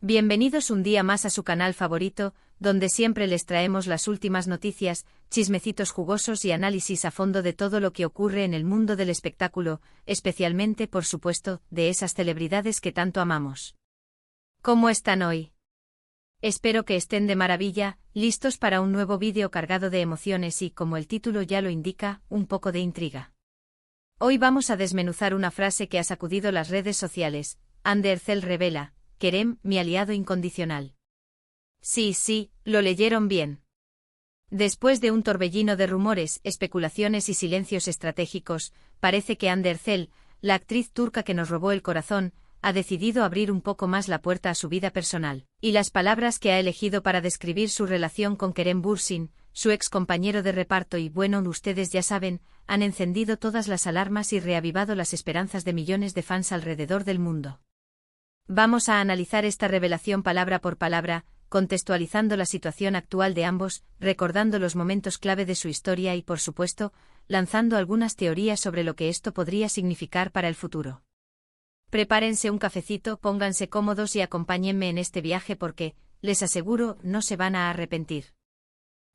Bienvenidos un día más a su canal favorito, donde siempre les traemos las últimas noticias, chismecitos jugosos y análisis a fondo de todo lo que ocurre en el mundo del espectáculo, especialmente, por supuesto, de esas celebridades que tanto amamos. ¿Cómo están hoy? Espero que estén de maravilla, listos para un nuevo vídeo cargado de emociones y, como el título ya lo indica, un poco de intriga. Hoy vamos a desmenuzar una frase que ha sacudido las redes sociales. Andy Ercel revela: Kerem, mi aliado incondicional. Sí, lo leyeron bien. Después de un torbellino de rumores, especulaciones y silencios estratégicos, parece que Hande Erçel, la actriz turca que nos robó el corazón, ha decidido abrir un poco más la puerta a su vida personal, y las palabras que ha elegido para describir su relación con Kerem Bürsin, su ex compañero de reparto y bueno, ustedes ya saben, han encendido todas las alarmas y reavivado las esperanzas de millones de fans alrededor del mundo. Vamos a analizar esta revelación palabra por palabra, contextualizando la situación actual de ambos, recordando los momentos clave de su historia y, por supuesto, lanzando algunas teorías sobre lo que esto podría significar para el futuro. Prepárense un cafecito, pónganse cómodos y acompáñenme en este viaje porque, les aseguro, no se van a arrepentir.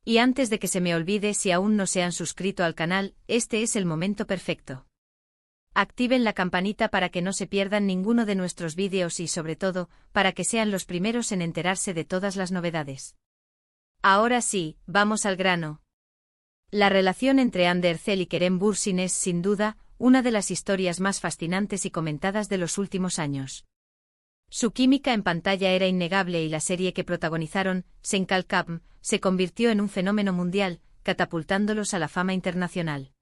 Y antes de que se me olvide, si aún no se han suscrito al canal, este es el momento perfecto. Activen la campanita para que no se pierdan ninguno de nuestros vídeos y, sobre todo, para que sean los primeros en enterarse de todas las novedades. Ahora sí, vamos al grano. La relación entre Hande Erçel y Kerem Bürsin es, sin duda, una de las historias más fascinantes y comentadas de los últimos años. Su química en pantalla era innegable y la serie que protagonizaron, Sen Kalkam, se convirtió en un fenómeno mundial, catapultándolos a la fama internacional.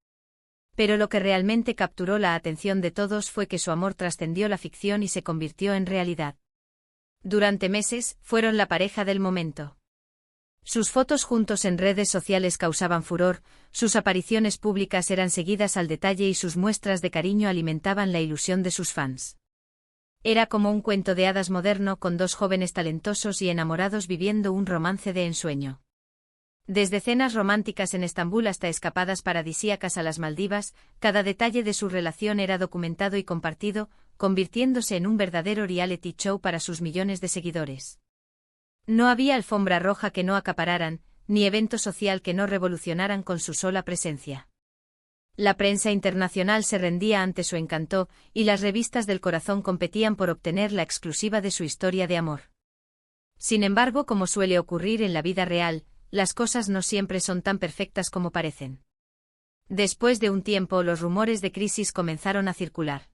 Pero lo que realmente capturó la atención de todos fue que su amor trascendió la ficción y se convirtió en realidad. Durante meses, fueron la pareja del momento. Sus fotos juntos en redes sociales causaban furor, sus apariciones públicas eran seguidas al detalle y sus muestras de cariño alimentaban la ilusión de sus fans. Era como un cuento de hadas moderno con dos jóvenes talentosos y enamorados viviendo un romance de ensueño. Desde cenas románticas en Estambul hasta escapadas paradisíacas a las Maldivas, cada detalle de su relación era documentado y compartido, convirtiéndose en un verdadero reality show para sus millones de seguidores. No había alfombra roja que no acapararan, ni evento social que no revolucionaran con su sola presencia. La prensa internacional se rendía ante su encanto, y las revistas del corazón competían por obtener la exclusiva de su historia de amor. Sin embargo, como suele ocurrir en la vida real, las cosas no siempre son tan perfectas como parecen. Después de un tiempo, los rumores de crisis comenzaron a circular.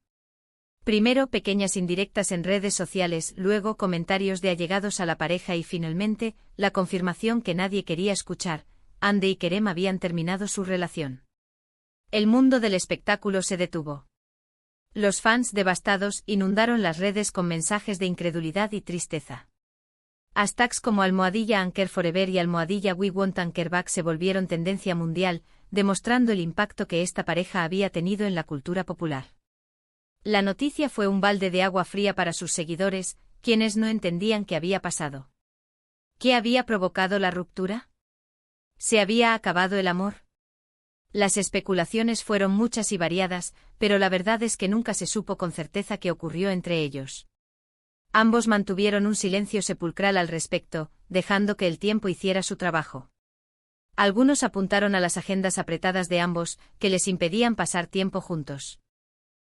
Primero pequeñas indirectas en redes sociales, luego comentarios de allegados a la pareja y finalmente, la confirmación que nadie quería escuchar: Hande y Kerem habían terminado su relación. El mundo del espectáculo se detuvo. Los fans, devastados, inundaron las redes con mensajes de incredulidad y tristeza. Hashtags como #Anker Forever y #We Want Anker Back se volvieron tendencia mundial, demostrando el impacto que esta pareja había tenido en la cultura popular. La noticia fue un balde de agua fría para sus seguidores, quienes no entendían qué había pasado. ¿Qué había provocado la ruptura? ¿Se había acabado el amor? Las especulaciones fueron muchas y variadas, pero la verdad es que nunca se supo con certeza qué ocurrió entre ellos. Ambos mantuvieron un silencio sepulcral al respecto, dejando que el tiempo hiciera su trabajo. Algunos apuntaron a las agendas apretadas de ambos, que les impedían pasar tiempo juntos.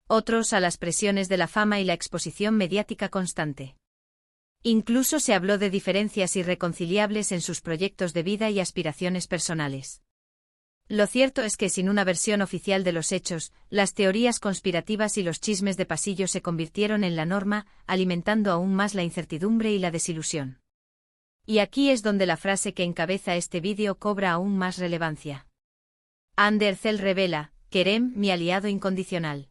Otros a las presiones de la fama y la exposición mediática constante. Incluso se habló de diferencias irreconciliables en sus proyectos de vida y aspiraciones personales. Lo cierto es que sin una versión oficial de los hechos, las teorías conspirativas y los chismes de pasillo se convirtieron en la norma, alimentando aún más la incertidumbre y la desilusión. Y aquí es donde la frase que encabeza este vídeo cobra aún más relevancia. Hande Erçel revela: Kerem, mi aliado incondicional.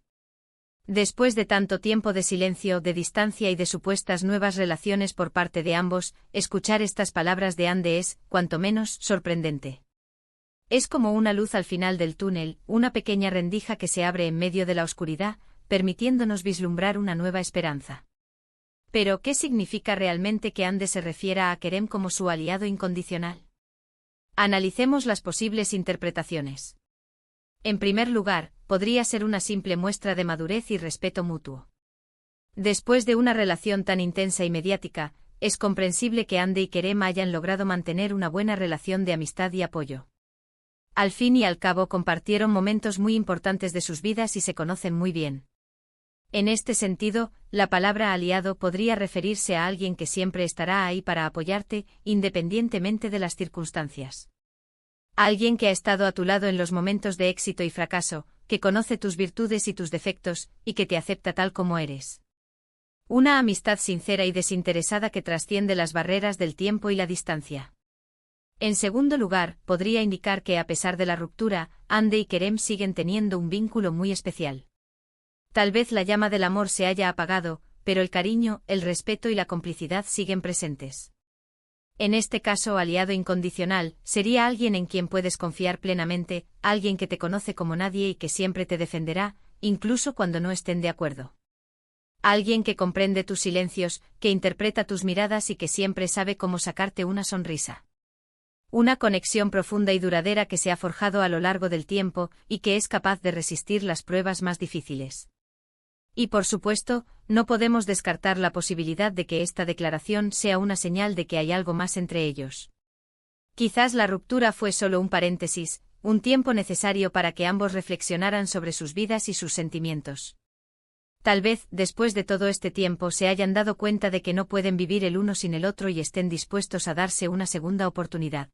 Después de tanto tiempo de silencio, de distancia y de supuestas nuevas relaciones por parte de ambos, escuchar estas palabras de Hande es, cuanto menos, sorprendente. Es como una luz al final del túnel, una pequeña rendija que se abre en medio de la oscuridad, permitiéndonos vislumbrar una nueva esperanza. Pero, ¿qué significa realmente que Hande se refiera a Kerem como su aliado incondicional? Analicemos las posibles interpretaciones. En primer lugar, podría ser una simple muestra de madurez y respeto mutuo. Después de una relación tan intensa y mediática, es comprensible que Ande y Kerem hayan logrado mantener una buena relación de amistad y apoyo. Al fin y al cabo compartieron momentos muy importantes de sus vidas y se conocen muy bien. En este sentido, la palabra aliado podría referirse a alguien que siempre estará ahí para apoyarte, independientemente de las circunstancias. Alguien que ha estado a tu lado en los momentos de éxito y fracaso, que conoce tus virtudes y tus defectos, y que te acepta tal como eres. Una amistad sincera y desinteresada que trasciende las barreras del tiempo y la distancia. En segundo lugar, podría indicar que a pesar de la ruptura, Ande y Kerem siguen teniendo un vínculo muy especial. Tal vez la llama del amor se haya apagado, pero el cariño, el respeto y la complicidad siguen presentes. En este caso, aliado incondicional, sería alguien en quien puedes confiar plenamente, alguien que te conoce como nadie y que siempre te defenderá, incluso cuando no estén de acuerdo. Alguien que comprende tus silencios, que interpreta tus miradas y que siempre sabe cómo sacarte una sonrisa. Una conexión profunda y duradera que se ha forjado a lo largo del tiempo y que es capaz de resistir las pruebas más difíciles. Y por supuesto, no podemos descartar la posibilidad de que esta declaración sea una señal de que hay algo más entre ellos. Quizás la ruptura fue solo un paréntesis, un tiempo necesario para que ambos reflexionaran sobre sus vidas y sus sentimientos. Tal vez, después de todo este tiempo, se hayan dado cuenta de que no pueden vivir el uno sin el otro y estén dispuestos a darse una segunda oportunidad.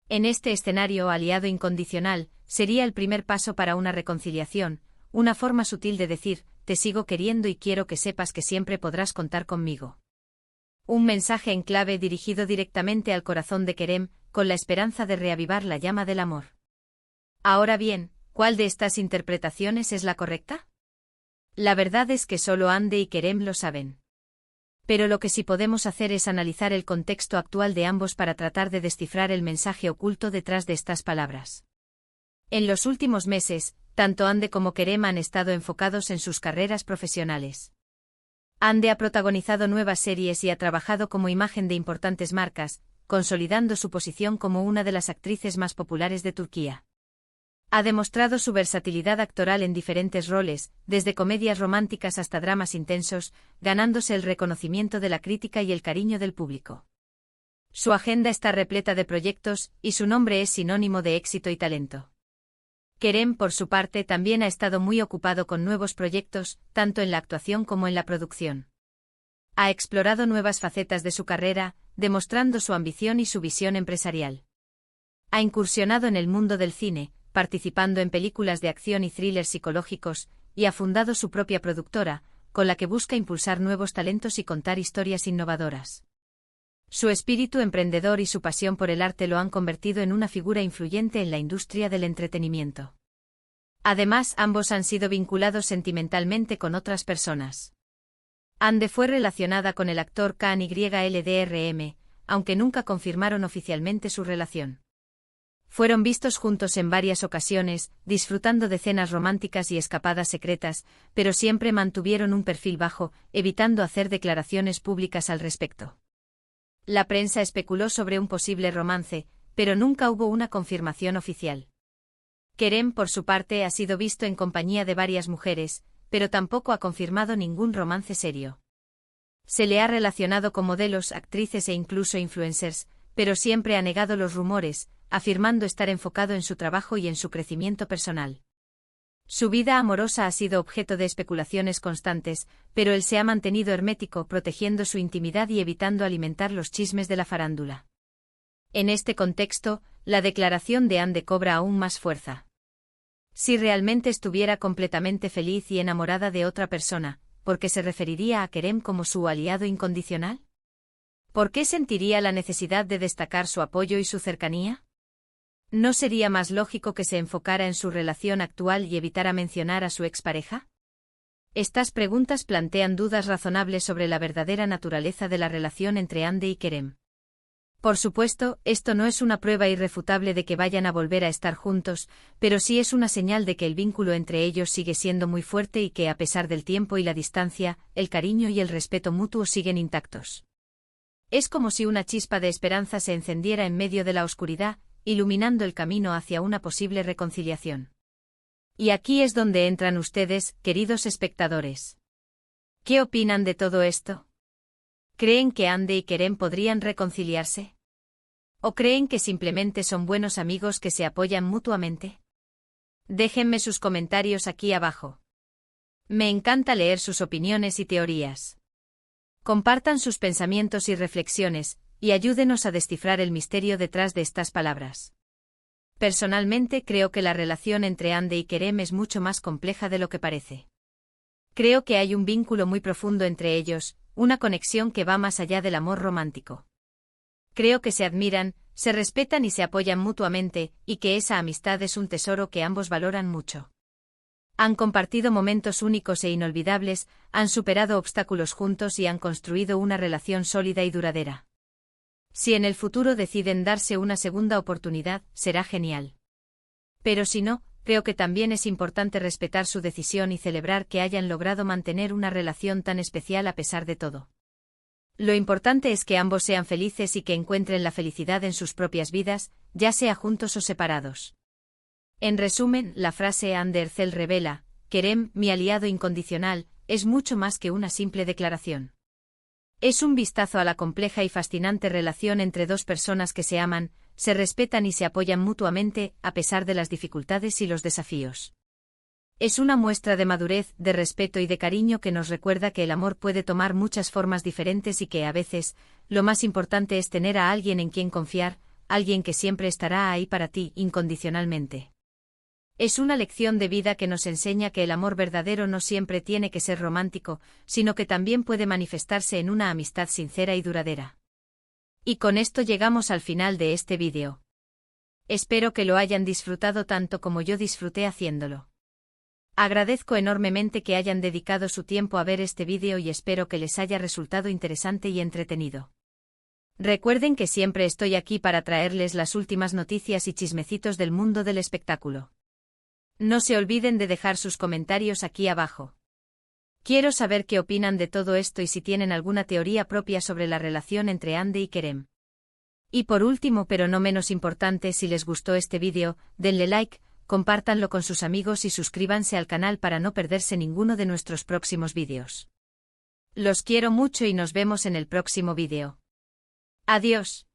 En este escenario, aliado incondicional, sería el primer paso para una reconciliación, una forma sutil de decir, te sigo queriendo y quiero que sepas que siempre podrás contar conmigo. Un mensaje en clave dirigido directamente al corazón de Kerem, con la esperanza de reavivar la llama del amor. Ahora bien, ¿cuál de estas interpretaciones es la correcta? La verdad es que solo Ande y Kerem lo saben. Pero lo que sí podemos hacer es analizar el contexto actual de ambos para tratar de descifrar el mensaje oculto detrás de estas palabras. En los últimos meses, tanto Ande como Kerem han estado enfocados en sus carreras profesionales. Ande ha protagonizado nuevas series y ha trabajado como imagen de importantes marcas, consolidando su posición como una de las actrices más populares de Turquía. Ha demostrado su versatilidad actoral en diferentes roles, desde comedias románticas hasta dramas intensos, ganándose el reconocimiento de la crítica y el cariño del público. Su agenda está repleta de proyectos, y su nombre es sinónimo de éxito y talento. Kerem, por su parte, también ha estado muy ocupado con nuevos proyectos, tanto en la actuación como en la producción. Ha explorado nuevas facetas de su carrera, demostrando su ambición y su visión empresarial. Ha incursionado en el mundo del cine, participando en películas de acción y thrillers psicológicos, y ha fundado su propia productora, con la que busca impulsar nuevos talentos y contar historias innovadoras. Su espíritu emprendedor y su pasión por el arte lo han convertido en una figura influyente en la industria del entretenimiento. Además, ambos han sido vinculados sentimentalmente con otras personas. Ande fue relacionada con el actor Kaan YLDRM, aunque nunca confirmaron oficialmente su relación. Fueron vistos juntos en varias ocasiones, disfrutando de cenas románticas y escapadas secretas, pero siempre mantuvieron un perfil bajo, evitando hacer declaraciones públicas al respecto. La prensa especuló sobre un posible romance, pero nunca hubo una confirmación oficial. Kerem, por su parte, ha sido visto en compañía de varias mujeres, pero tampoco ha confirmado ningún romance serio. Se le ha relacionado con modelos, actrices e incluso influencers, pero siempre ha negado los rumores, afirmando estar enfocado en su trabajo y en su crecimiento personal. Su vida amorosa ha sido objeto de especulaciones constantes, pero él se ha mantenido hermético, protegiendo su intimidad y evitando alimentar los chismes de la farándula. En este contexto, la declaración de Ande cobra aún más fuerza. Si realmente estuviera completamente feliz y enamorada de otra persona, ¿por qué se referiría a Kerem como su aliado incondicional? ¿Por qué sentiría la necesidad de destacar su apoyo y su cercanía? ¿No sería más lógico que se enfocara en su relación actual y evitara mencionar a su expareja? Estas preguntas plantean dudas razonables sobre la verdadera naturaleza de la relación entre Ande y Kerem. Por supuesto, esto no es una prueba irrefutable de que vayan a volver a estar juntos, pero sí es una señal de que el vínculo entre ellos sigue siendo muy fuerte y que, a pesar del tiempo y la distancia, el cariño y el respeto mutuo siguen intactos. Es como si una chispa de esperanza se encendiera en medio de la oscuridad, iluminando el camino hacia una posible reconciliación. Y aquí es donde entran ustedes, queridos espectadores. ¿Qué opinan de todo esto? ¿Creen que Ande y Kerem podrían reconciliarse? ¿O creen que simplemente son buenos amigos que se apoyan mutuamente? Déjenme sus comentarios aquí abajo. Me encanta leer sus opiniones y teorías. Compartan sus pensamientos y reflexiones, y ayúdenos a descifrar el misterio detrás de estas palabras. Personalmente creo que la relación entre Ande y Kerem es mucho más compleja de lo que parece. Creo que hay un vínculo muy profundo entre ellos, una conexión que va más allá del amor romántico. Creo que se admiran, se respetan y se apoyan mutuamente, y que esa amistad es un tesoro que ambos valoran mucho. Han compartido momentos únicos e inolvidables, han superado obstáculos juntos y han construido una relación sólida y duradera. Si en el futuro deciden darse una segunda oportunidad, será genial. Pero si no, creo que también es importante respetar su decisión y celebrar que hayan logrado mantener una relación tan especial a pesar de todo. Lo importante es que ambos sean felices y que encuentren la felicidad en sus propias vidas, ya sea juntos o separados. En resumen, la frase Ande Erçel revela, Kerem, mi aliado incondicional, es mucho más que una simple declaración. Es un vistazo a la compleja y fascinante relación entre dos personas que se aman, se respetan y se apoyan mutuamente, a pesar de las dificultades y los desafíos. Es una muestra de madurez, de respeto y de cariño que nos recuerda que el amor puede tomar muchas formas diferentes y que, a veces, lo más importante es tener a alguien en quien confiar, alguien que siempre estará ahí para ti, incondicionalmente. Es una lección de vida que nos enseña que el amor verdadero no siempre tiene que ser romántico, sino que también puede manifestarse en una amistad sincera y duradera. Y con esto llegamos al final de este vídeo. Espero que lo hayan disfrutado tanto como yo disfruté haciéndolo. Agradezco enormemente que hayan dedicado su tiempo a ver este vídeo y espero que les haya resultado interesante y entretenido. Recuerden que siempre estoy aquí para traerles las últimas noticias y chismecitos del mundo del espectáculo. No se olviden de dejar sus comentarios aquí abajo. Quiero saber qué opinan de todo esto y si tienen alguna teoría propia sobre la relación entre Ande y Kerem. Y por último, pero no menos importante, si les gustó este vídeo, denle like, compártanlo con sus amigos y suscríbanse al canal para no perderse ninguno de nuestros próximos vídeos. Los quiero mucho y nos vemos en el próximo vídeo. Adiós.